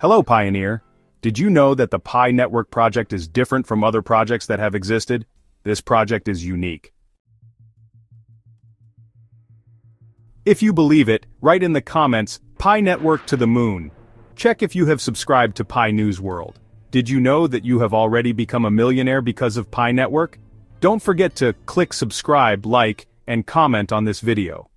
Hello, Pioneer. Did you know that the PiNetwork project is different from other projects that have existed? This project is unique. If you believe it, write in the comments, PiNetwork to the moon. Check if you have subscribed to Pi News World. Did you know that you have already become a millionaire because of PiNetwork? Don't forget to click subscribe, like, and comment on this video.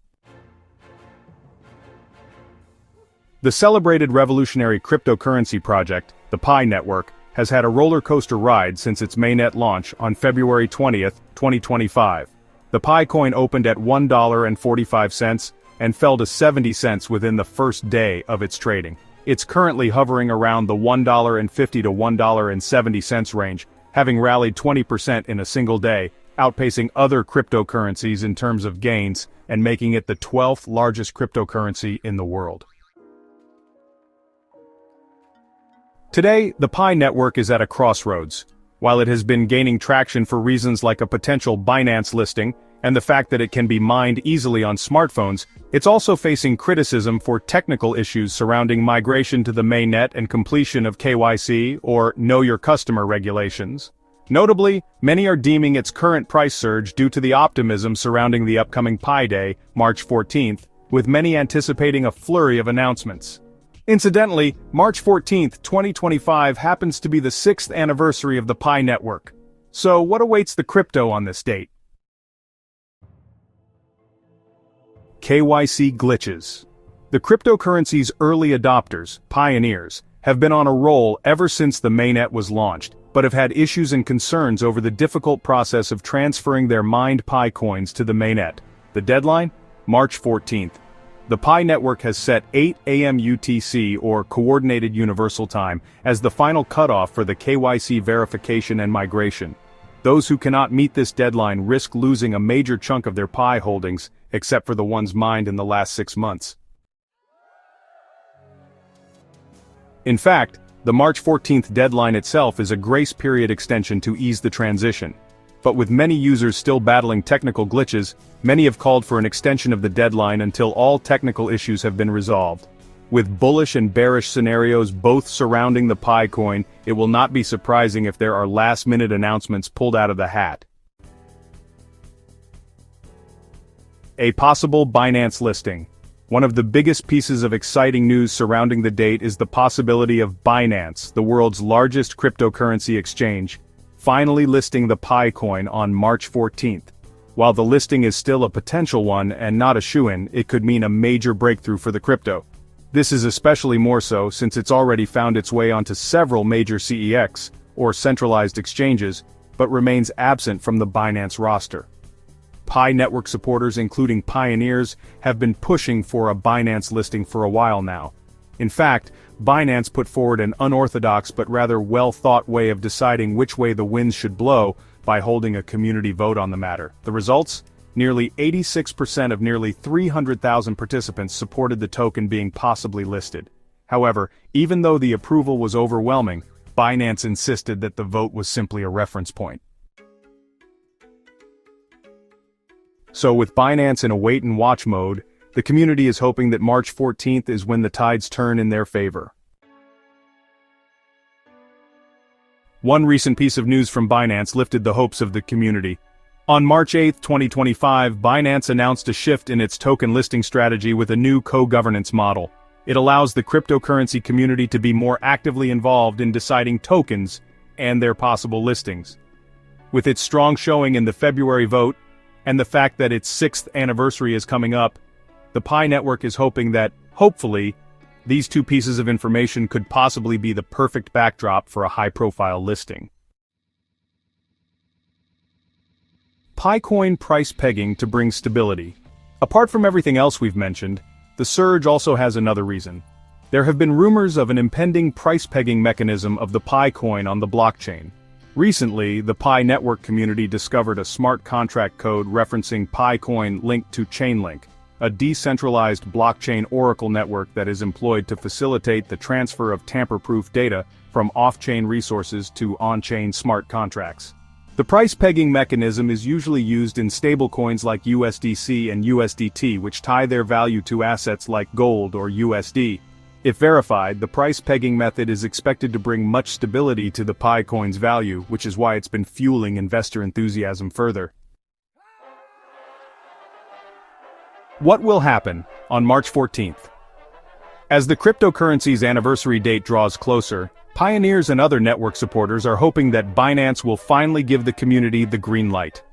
The celebrated revolutionary cryptocurrency project, the PiNetwork, has had a roller coaster ride since its mainnet launch on February 20th, 2025. The Pi coin opened at $1.45 and fell to 70 cents within the first day of its trading. It's currently hovering around the $1.50 to $1.70 range, having rallied 20% in a single day, outpacing other cryptocurrencies in terms of gains and making it the 12th largest cryptocurrency in the world. Today, the PiNetwork is at a crossroads. While it has been gaining traction for reasons like a potential Binance listing and the fact that it can be mined easily on smartphones, it's also facing criticism for technical issues surrounding migration to the mainnet and completion of KYC or Know Your Customer regulations. Notably, many are deeming its current price surge due to the optimism surrounding the upcoming Pi Day, March 14th, with many anticipating a flurry of announcements. Incidentally, March 14th, 2025 happens to be the 6th anniversary of the PiNetwork. So what awaits the crypto on this date? KYC glitches. The cryptocurrency's early adopters, pioneers, have been on a roll ever since the mainnet was launched, but have had issues and concerns over the difficult process of transferring their mined Pi coins to the mainnet. The deadline? March 14th. The PiNetwork has set 8 a.m. UTC or Coordinated Universal Time as the final cutoff for the KYC verification and migration. Those who cannot meet this deadline risk losing a major chunk of their Pi holdings, except for the ones mined in the last 6 months. In fact, the March 14th deadline itself is a grace period extension to ease the transition. But with many users still battling technical glitches, many have called for an extension of the deadline until all technical issues have been resolved. With bullish and bearish scenarios both surrounding the Pi coin, it will not be surprising if there are last-minute announcements pulled out of the hat. A possible Binance listing. One of the biggest pieces of exciting news surrounding the date is the possibility of Binance, the world's largest cryptocurrency exchange, finally listing the Pi coin on March 14th. While the listing is still a potential one and not a shoo-in, it could mean a major breakthrough for the crypto. This is especially more so since it's already found its way onto several major CEX, or centralized exchanges, but remains absent from the Binance roster. PiNetwork supporters including pioneers have been pushing for a Binance listing for a while now. In fact, Binance put forward an unorthodox but rather well-thought way of deciding which way the winds should blow by holding a community vote on the matter. The results? Nearly 86% of nearly 300,000 participants supported the token being possibly listed. However, even though the approval was overwhelming, Binance insisted that the vote was simply a reference point. So with Binance in a wait-and-watch mode, the community is hoping that March 14th is when the tides turn in their favor. One recent piece of news from Binance lifted the hopes of the community. On March 8, 2025, Binance announced a shift in its token listing strategy with a new co-governance model. It allows the cryptocurrency community to be more actively involved in deciding tokens and their possible listings. With its strong showing in the February vote, and the fact that its 6th anniversary is coming up, the PiNetwork is hoping that, hopefully, these two pieces of information could possibly be the perfect backdrop for a high-profile listing. PiCoin price pegging to bring stability. Apart from everything else we've mentioned, the surge also has another reason. There have been rumors of an impending price pegging mechanism of the Pi coin on the blockchain. Recently, the PiNetwork community discovered a smart contract code referencing Pi coin linked to Chainlink, a decentralized blockchain oracle network that is employed to facilitate the transfer of tamper-proof data from off-chain resources to on-chain smart contracts. The price pegging mechanism is usually used in stablecoins like USDC and USDT, which tie their value to assets like gold or USD. If verified, the price pegging method is expected to bring much stability to the Pi coin's value, which is why it's been fueling investor enthusiasm further. What will happen on March 14th? As the cryptocurrency's anniversary date draws closer, pioneers and other network supporters are hoping that Binance will finally give the community the green light.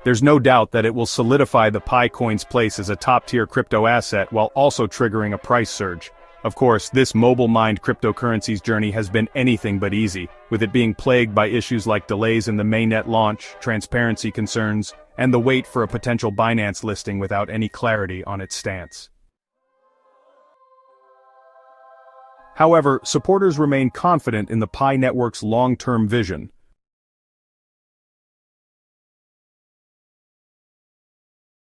There's no doubt that it will solidify the Pi coin's place as a top-tier crypto asset while also triggering a price surge. Of course, this mobile-mined cryptocurrency's journey has been anything but easy, with it being plagued by issues like delays in the mainnet launch, transparency concerns, and the wait for a potential Binance listing without any clarity on its stance. However, supporters remain confident in the PiNetwork's long-term vision.